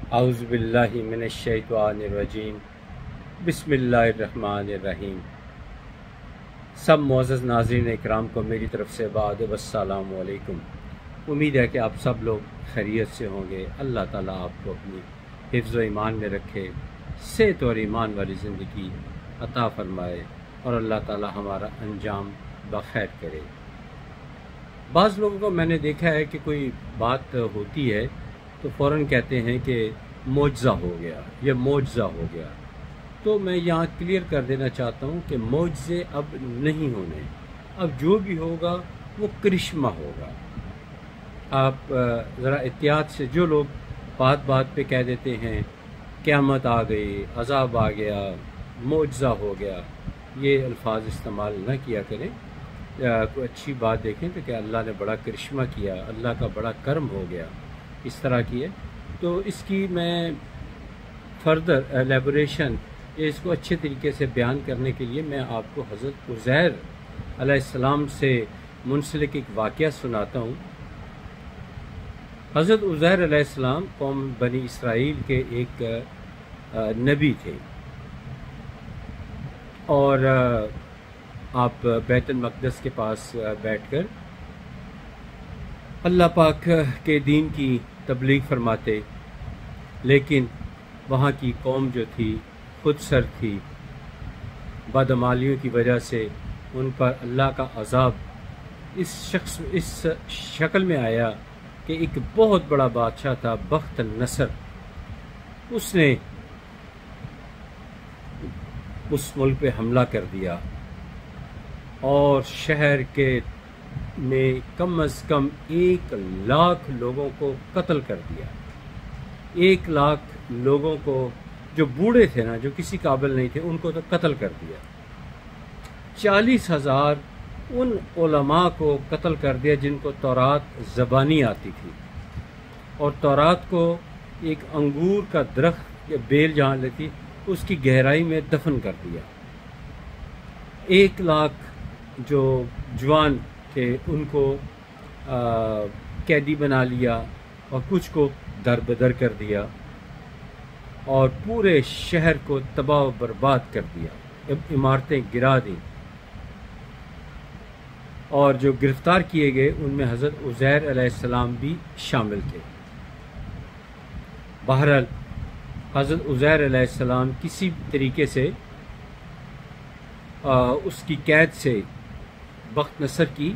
اعوذ باللہ من الشیطان الرجیم بسم اللہ الرحمن الرحیم۔ سب معزز ناظرین اکرام کو میری طرف سے بعد والسلام علیکم۔ امید ہے کہ آپ سب لوگ خیریت سے ہوں گے۔ اللہ تعالیٰ آپ کو اپنی حفظ و ایمان میں رکھے، صحت اور ایمان والی زندگی عطا فرمائے، اور اللہ تعالیٰ ہمارا انجام بخیر کرے۔ بعض لوگوں کو میں نے دیکھا ہے کہ کوئی بات ہوتی ہے تو فوراً کہتے ہیں کہ معجزہ ہو گیا یا معجزہ ہو گیا۔ تو میں یہاں کلیئر کر دینا چاہتا ہوں کہ معجزے اب نہیں ہونے، اب جو بھی ہوگا وہ کرشمہ ہوگا۔ آپ ذرا احتیاط سے، جو لوگ بات بات پہ کہہ دیتے ہیں قیامت آ گئی، عذاب آ گیا، معجزہ ہو گیا، یہ الفاظ استعمال نہ کیا کریں۔ کوئی اچھی بات دیکھیں تو کہ اللہ نے بڑا کرشمہ کیا، اللہ کا بڑا کرم ہو گیا، اس طرح کی ہے۔ تو اس کی میں فردر ایلیبوریشن، اس کو اچھے طریقے سے بیان کرنے کے لیے میں آپ کو حضرت عزیر علیہ السلام سے منسلک ایک واقعہ سناتا ہوں۔ حضرت عزیر علیہ السلام قوم بنی اسرائیل کے ایک نبی تھے، اور آپ بیت المقدس کے پاس بیٹھ کر اللہ پاک کے دین کی تبلیغ فرماتے، لیکن وہاں کی قوم جو تھی خود سر تھی، بدعمالیوں کی وجہ سے ان پر اللہ کا عذاب اس شکل میں آیا کہ ایک بہت بڑا بادشاہ تھا بخت النصر، اس نے اس ملک پہ حملہ کر دیا اور شہر کے میں کم از کم 1,00,000 لوگوں کو قتل کر دیا۔ 1,00,000 لوگوں کو، جو بوڑھے تھے نا، جو کسی قابل نہیں تھے، ان کو تو قتل کر دیا۔ 40,000 ان علماء کو قتل کر دیا جن کو تورات زبانی آتی تھی، اور تورات کو ایک انگور کا درخت یا بیل جہاں لیتی اس کی گہرائی میں دفن کر دیا۔ 1,00,000 جو جوان تھے ان کو قیدی بنا لیا، اور کچھ کو در بدر کر دیا، اور پورے شہر کو تباہ و برباد کر دیا، عمارتیں گرا دیں۔ اور جو گرفتار کیے گئے ان میں حضرت عزیر علیہ السلام بھی شامل تھے۔ بہرحال حضرت عزیر علیہ السلام کسی طریقے سے اس کی قید سے، بخت نصر کی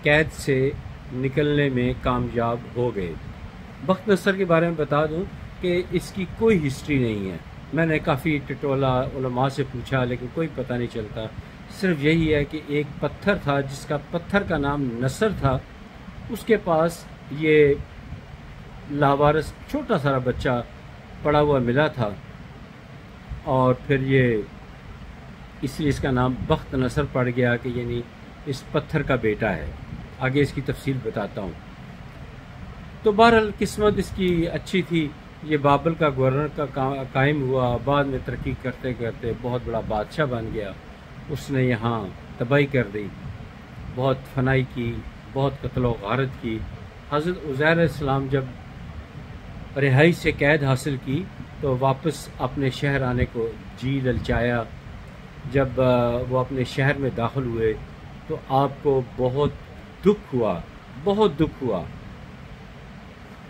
قید سے نکلنے میں کامیاب ہو گئے۔ بخت نصر کے بارے میں بتا دوں کہ اس کی کوئی ہسٹری نہیں ہے۔ میں نے کافی ٹٹولا علماء سے پوچھا لیکن کوئی پتہ نہیں چلتا۔ صرف یہی ہے کہ ایک پتھر تھا جس کا پتھر کا نام نصر تھا، اس کے پاس یہ لاوارث چھوٹا سا بچہ پڑا ہوا ملا تھا، اور پھر یہ اس لیے اس کا نام بخت نصر پڑ گیا کہ یعنی اس پتھر کا بیٹا ہے۔ آگے اس کی تفصیل بتاتا ہوں۔ تو بہرحال قسمت اس کی اچھی تھی، یہ بابل کا گورنر کا قائم ہوا، بعد میں ترقی کرتے کرتے بہت بڑا بادشاہ بن گیا۔ اس نے یہاں تباہی کر دی، بہت فنائی کی، بہت قتل و غارت کی۔ حضرت عزیر علیہ السلام جب رہائی سے قید حاصل کی تو واپس اپنے شہر آنے کو جی للچایا۔ جب وہ اپنے شہر میں داخل ہوئے تو آپ کو بہت دکھ ہوا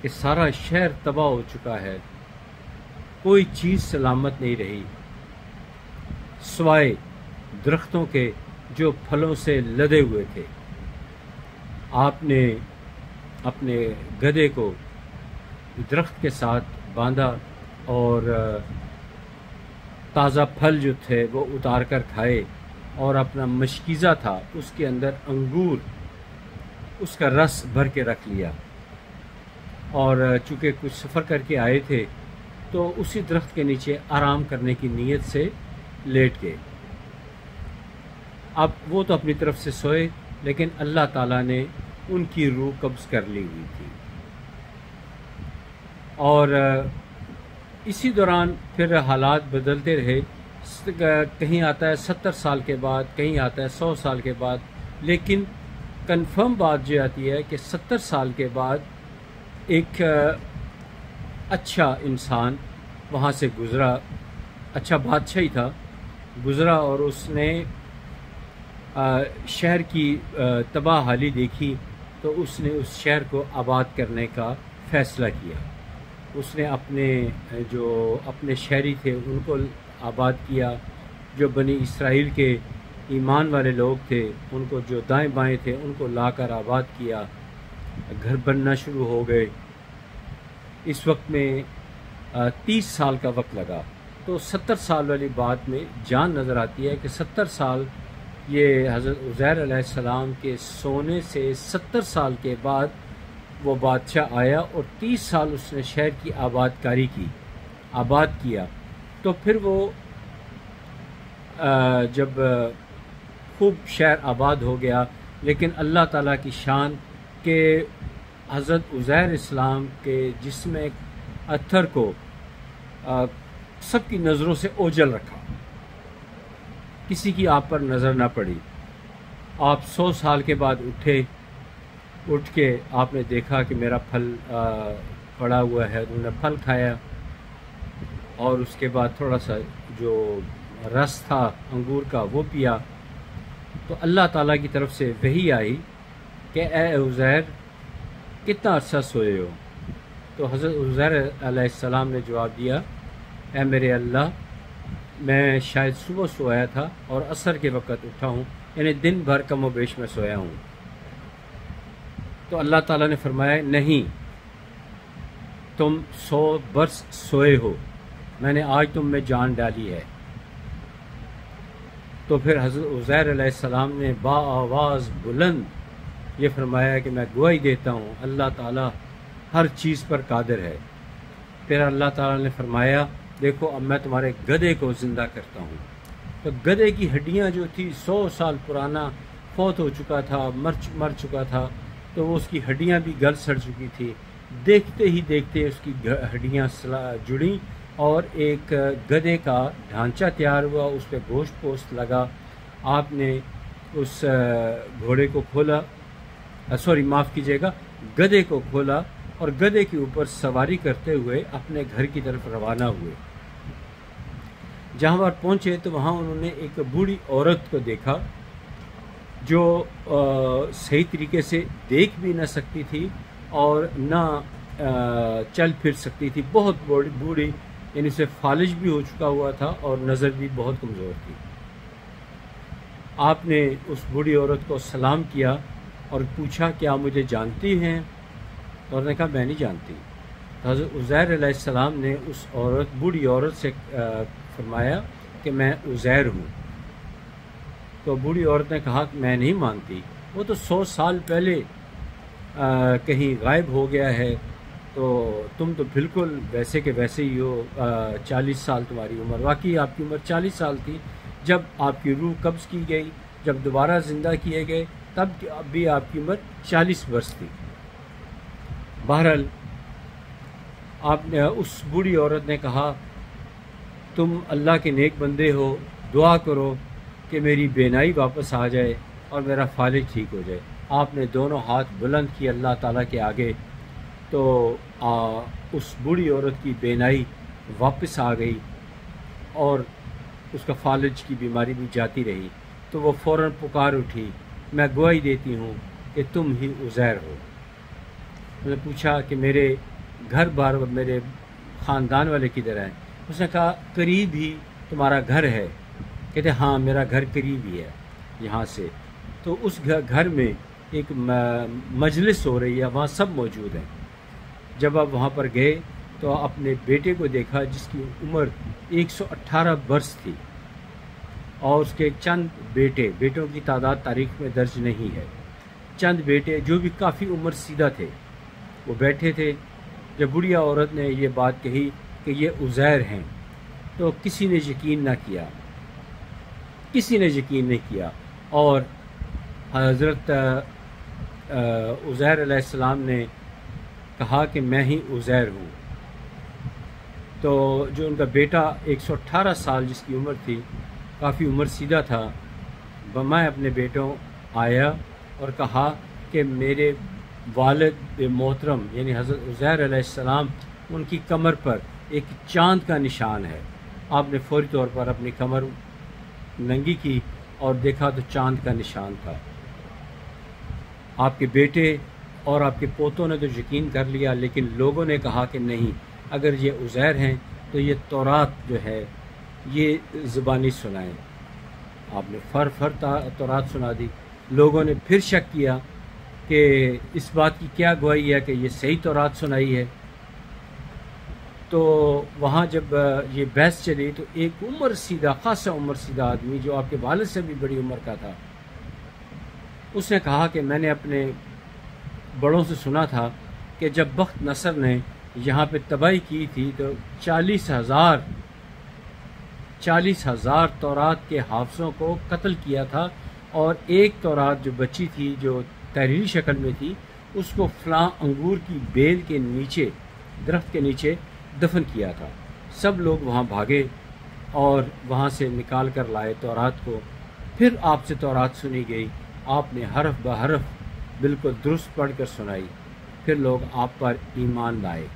کہ سارا شہر تباہ ہو چکا ہے، کوئی چیز سلامت نہیں رہی سوائے درختوں کے جو پھلوں سے لدے ہوئے تھے۔ آپ نے اپنے گدھے کو درخت کے ساتھ باندھا اور تازہ پھل جو تھے وہ اتار کر کھائے، اور اپنا مشکیزہ تھا اس کے اندر انگور، اس کا رس بھر کے رکھ لیا، اور چونکہ کچھ سفر کر کے آئے تھے تو اسی درخت کے نیچے آرام کرنے کی نیت سے لیٹ گئے۔ اب وہ تو اپنی طرف سے سوئے، لیکن اللہ تعالیٰ نے ان کی روح قبض کر لی ہوئی تھی، اور اسی دوران پھر حالات بدلتے رہے۔ کہیں آتا ہے 70 سال کے بعد، کہیں آتا ہے 100 سال کے بعد، لیکن کنفرم بات جو آتی ہے کہ 70 سال کے بعد ایک اچھا انسان وہاں سے گزرا، اچھا بادشاہ ہی تھا، گزرا اور اس نے شہر کی تباہ حالی دیکھی تو اس نے اس شہر کو آباد کرنے کا فیصلہ کیا۔ اس نے اپنے شہری تھے ان کو آباد کیا، جو بنی اسرائیل کے ایمان والے لوگ تھے ان کو، جو دائیں بائیں تھے ان کو لا کر آباد کیا، گھر بننا شروع ہو گئے۔ اس وقت میں 30 سال کا وقت لگا، تو 70 سال والی بات میں جان نظر آتی ہے کہ 70 سال یہ حضرت عزیر علیہ السلام کے سونے سے 70 سال کے بعد وہ بادشاہ آیا اور 30 سال اس نے شہر کی آباد کاری کی، آباد کیا۔ تو پھر وہ جب خوب شہر آباد ہو گیا، لیکن اللہ تعالیٰ کی شان کہ حضرت عزیر اسلام کے جسم اطہر کو سب کی نظروں سے اوجھل رکھا، کسی کی آپ پر نظر نہ پڑی۔ آپ 100 سال کے بعد اٹھ کے آپ نے دیکھا کہ میرا پھل پڑا ہوا ہے، انہوں نے پھل کھایا اور اس کے بعد تھوڑا سا جو رس تھا انگور کا وہ پیا، تو اللہ تعالیٰ کی طرف سے وحی آئی کہ اے عزیر کتنا عرصہ سوئے ہو؟ تو حضرت عزیر علیہ السلام نے جواب دیا، اے میرے اللہ، میں شاید صبح سویا تھا اور عصر کے وقت اٹھا ہوں، یعنی دن بھر کم و بیش میں سویا ہوں۔ تو اللہ تعالیٰ نے فرمایا، نہیں، تم 100 برس سوئے ہو، میں نے آج تم میں جان ڈالی ہے۔ تو پھر حضرت عزیر علیہ السلام نے با آواز بلند یہ فرمایا کہ میں گواہی دیتا ہوں اللہ تعالیٰ ہر چیز پر قادر ہے۔ پھر اللہ تعالیٰ نے فرمایا، دیکھو اب میں تمہارے گدھے کو زندہ کرتا ہوں۔ تو گدھے کی ہڈیاں جو تھی 100 سال پرانا فوت ہو چکا تھا، مر چکا تھا، تو وہ اس کی ہڈیاں بھی گل سڑ چکی تھی۔ دیکھتے ہی دیکھتے اس کی ہڈیاں جڑیں اور ایک گدھے کا ڈھانچہ تیار ہوا، اس پہ گوشت پوست لگا۔ آپ نے اس گھوڑے کو کھولا، معاف کیجیے گا، گدھے کو کھولا اور گدھے کے اوپر سواری کرتے ہوئے اپنے گھر کی طرف روانہ ہوئے۔ جہاں پر پہنچے تو وہاں انہوں نے ایک بوڑھی عورت کو دیکھا جو صحیح طریقے سے دیکھ بھی نہ سکتی تھی اور نہ چل پھر سکتی تھی، بہت بوڑھی، یعنی اسے فالج بھی ہو چکا ہوا تھا اور نظر بھی بہت کمزور تھی۔ آپ نے اس بوڑھی عورت کو سلام کیا اور پوچھا، کیا مجھے جانتی ہیں؟ تو انہوں نے کہا، میں نہیں جانتی۔ تو حضرت عزیر علیہ السلام نے اس بوڑھی عورت سے فرمایا کہ میں عزیر ہوں۔ تو بوڑھی عورت نے کہا کہ میں نہیں مانتی، وہ تو 100 سال پہلے کہیں غائب ہو گیا ہے، تو تم تو بالکل ویسے کہ ویسے ہی ہو، 40 سال تمہاری عمر، واقعی آپ کی عمر 40 سال تھی جب آپ کی روح قبض کی گئی، جب دوبارہ زندہ کیے گئے تب بھی آپ کی عمر 40 برس تھی۔ بہرحال آپ نے، اس بوڑھی عورت نے کہا، تم اللہ کے نیک بندے ہو، دعا کرو کہ میری بینائی واپس آ جائے اور میرا فالج ٹھیک ہو جائے۔ آپ نے دونوں ہاتھ بلند کیے اللہ تعالیٰ کے آگے، تو اس بوڑھی عورت کی بینائی واپس آ گئی اور اس کا فالج کی بیماری بھی جاتی رہی۔ تو وہ فوراً پکار اٹھی، میں گواہی دیتی ہوں کہ تم ہی عزیر ہو۔ میں نے پوچھا کہ میرے گھر بار میرے خاندان والے کدھر ہیں؟ اس نے کہا، قریب ہی تمہارا گھر ہے۔ کہتے ہاں، میرا گھر قریب ہی ہے یہاں سے۔ تو اس گھر میں ایک مجلس ہو رہی ہے، وہاں سب موجود ہیں۔ جب آپ وہاں پر گئے تو اپنے بیٹے کو دیکھا جس کی عمر 118 برس تھی، اور اس کے چند بیٹوں کی تعداد تاریخ میں درج نہیں ہے، چند بیٹے جو بھی کافی عمر سیدھا تھے، وہ بیٹھے تھے۔ جب بڑھیا عورت نے یہ بات کہی کہ یہ عزیر ہیں، تو کسی نے یقین نہ کیا، کسی نے یقین نہیں کیا، اور حضرت عزیر علیہ السلام نے کہا کہ میں ہی عزیر ہوں۔ تو جو ان کا بیٹا 118 سال جس کی عمر تھی، کافی عمر سیدھا تھا، میں اپنے بیٹوں آیا اور کہا کہ میرے والد محترم یعنی حضرت عزیر علیہ السلام ان کی کمر پر ایک چاند کا نشان ہے۔ آپ نے فوری طور پر اپنی کمر ننگی کی اور دیکھا تو چاند کا نشان تھا۔ آپ کے بیٹے اور آپ کے پوتوں نے تو یقین کر لیا، لیکن لوگوں نے کہا کہ نہیں، اگر یہ عزیر ہیں تو یہ تورات جو ہے یہ زبانی سنائیں۔ آپ نے فر تورات سنا دی۔ لوگوں نے پھر شک کیا کہ اس بات کی کیا گواہی ہے کہ یہ صحیح تورات سنائی ہے۔ تو وہاں جب یہ بحث چلی تو ایک خاصا عمر سیدھا آدمی جو آپ کے والد سے بھی بڑی عمر کا تھا، اس نے کہا کہ میں نے اپنے بڑوں سے سنا تھا کہ جب بخت نصر نے یہاں پہ تباہی کی تھی تو 40,000 تورات کے حافظوں کو قتل کیا تھا، اور ایک تورات جو بچی تھی جو تحریری شکل میں تھی اس کو فلاں انگور کی بیل کے نیچے، درخت کے نیچے دفن کیا تھا۔ سب لوگ وہاں بھاگے اور وہاں سے نکال کر لائے تورات کو۔ پھر آپ سے تورات سنی گئی، آپ نے حرف بحرف بالکل درست پڑھ کر سنائی، پھر لوگ آپ پر ایمان لائے۔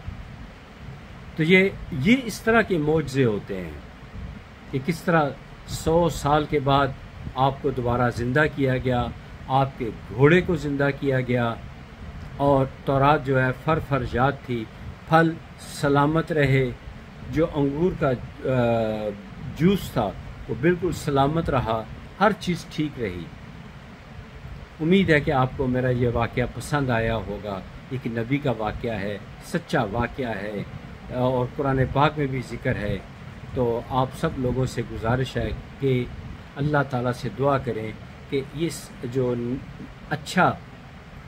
تو یہ اس طرح کے معجزے ہوتے ہیں کہ کس طرح 100 سال کے بعد آپ کو دوبارہ زندہ کیا گیا، آپ کے گھوڑے کو زندہ کیا گیا، اور تورات جو ہے فرجات تھی، پھل سلامت رہے، جو انگور کا جوس تھا وہ بالکل سلامت رہا، ہر چیز ٹھیک رہی۔ امید ہے کہ آپ کو میرا یہ واقعہ پسند آیا ہوگا۔ ایک نبی کا واقعہ ہے، سچا واقعہ ہے، اور قرآن پاک میں بھی ذکر ہے۔ تو آپ سب لوگوں سے گزارش ہے کہ اللہ تعالیٰ سے دعا کریں کہ یہ جو اچھا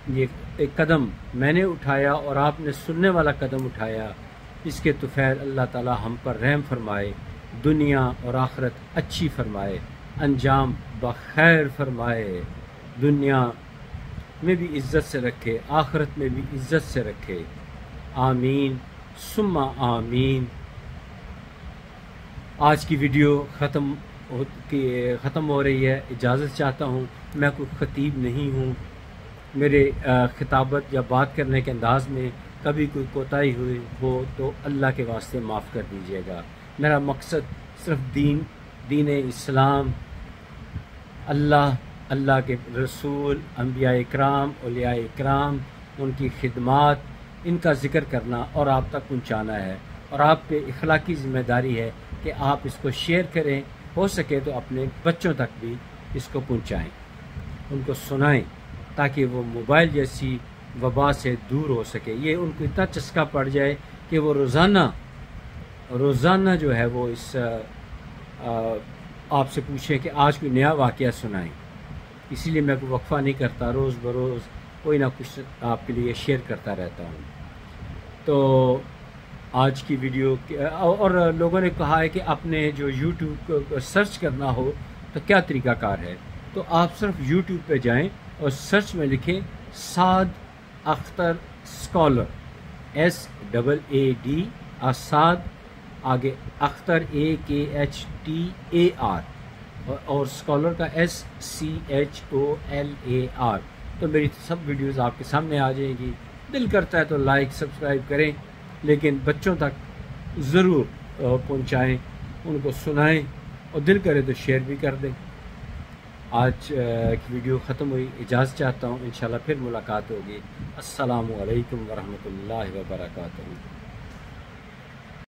یہ ایک قدم میں نے اٹھایا اور آپ نے سننے والا قدم اٹھایا، اس کے طفیل اللہ تعالیٰ ہم پر رحم فرمائے، دنیا اور آخرت اچھی فرمائے، انجام بخیر فرمائے، دنیا میں بھی عزت سے رکھے، آخرت میں بھی عزت سے رکھے، آمین ثم آمین۔ آج کی ویڈیو ختم ہو رہی ہے، اجازت چاہتا ہوں، میں کوئی خطیب نہیں ہوں، میرے خطابت یا بات کرنے کے انداز میں کبھی کوئی کوتاہی ہوئی ہو تو اللہ کے واسطے معاف کر دیجیے گا۔ میرا مقصد صرف دین اسلام، اللہ کے رسول، انبیاء اکرام، اولیاء اکرام، ان کی خدمات، ان کا ذکر کرنا اور آپ تک پہنچانا ہے، اور آپ پہ اخلاقی ذمہ داری ہے کہ آپ اس کو شیئر کریں، ہو سکے تو اپنے بچوں تک بھی اس کو پہنچائیں، ان کو سنائیں، تاکہ وہ موبائل جیسی وبا سے دور ہو سکے۔ یہ ان کو اتنا چسکا پڑ جائے کہ وہ روزانہ جو ہے وہ اس آپ سے پوچھیں کہ آج کوئی نیا واقعہ سنائیں۔ اسی لیے میں کوئی وقفہ نہیں کرتا، روز بروز کوئی نہ کچھ آپ کے لیے شیئر کرتا رہتا ہوں۔ تو آج کی ویڈیو اور لوگوں نے کہا ہے کہ اپنے جو یوٹیوب کو سرچ کرنا ہو تو کیا طریقہ کار ہے، تو آپ صرف یوٹیوب پہ جائیں اور سرچ میں لکھیں سعد اختر اسکالر، SAAD سعد، آگے اختر AKHTAR، اور اسکالر کا SCHOLAR۔ تو میری سب ویڈیوز آپ کے سامنے آ جائیں گی۔ دل کرتا ہے تو لائک سبسکرائب کریں، لیکن بچوں تک ضرور پہنچائیں، ان کو سنائیں، اور دل کرے تو شیئر بھی کر دیں۔ آج کی ویڈیو ختم ہوئی، اجازت چاہتا ہوں، انشاءاللہ پھر ملاقات ہوگی۔ السلام علیکم ورحمۃ اللہ وبرکاتہ۔